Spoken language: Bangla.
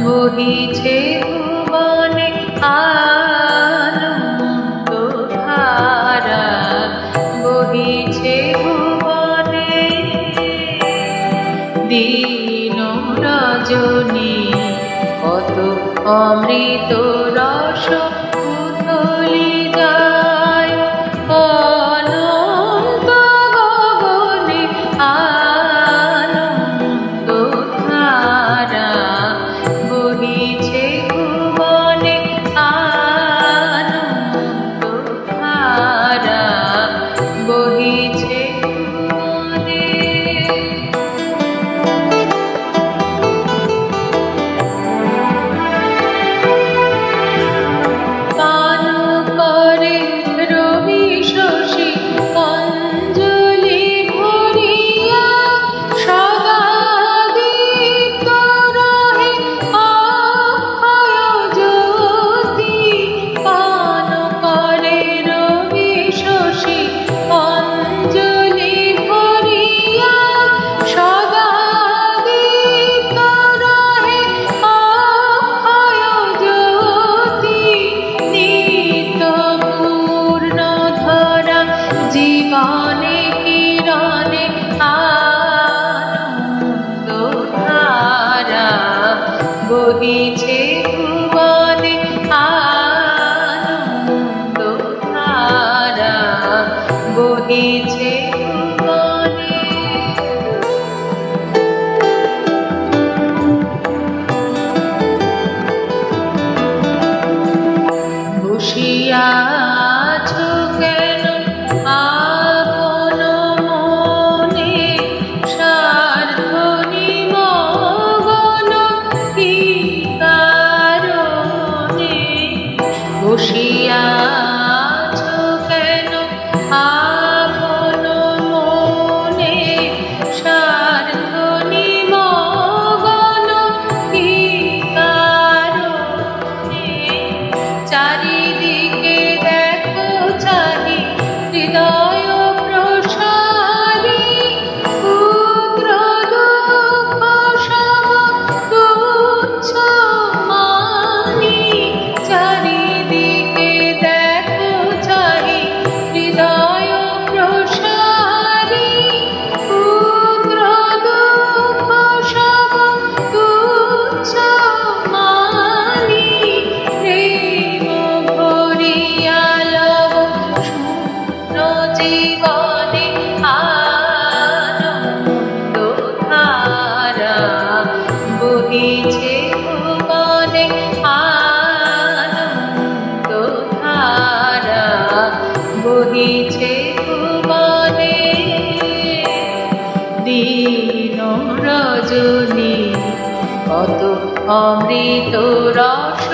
বহিছে ভুবনে আনন্দ ধারা, বহিছে ভুবনে। দিন রজনী কত অমৃত রস উথলি যায়, অনন্ত গগনে আনন্দ ধারা, বহিছে ভুবনে আনন্দ ধারা, বহিছে ভুবনে। পান করে রবি শশী অঞ্জলি ভরিয়া, সদা দীপ্ত রহে অক্ষয় জ্যোতি। পান করে রবি শশী অঞ্জলি ভরিয়া, সদা দীপ্ত রহে অক্ষয় জ্যোতি। নিত্য পূর্ণ ধরা জীবনে কিরণে আনন্দ ধারা, বহিছে ভুবনে আনন্দ ধারা, বহিছে ভুবনে। বসিয়া আছো কেন আপন মনে, স্বার্থনি মগন কি কারণে? বসিয়া আছো কেন আপন মনে, স্বার্থনি মগন কি কারণে? চারিদিকে দেখো চাহি হৃদয় প্রসারী, পুত্র দুঃখ সম তুচ্ছ মানি। চারিদিকে দেখো চাহি হৃদয় প্রসারী, পুত্র দুঃখ সম তুচ্ছ মানি। প্রেম ভরিয়া লব শূন্য জীবনে আনন্দ ধারা, বহিছে ভুবনে আনন্দ ধারা, বহিছে ভুবনে। দিন রজনী কত অমৃত রস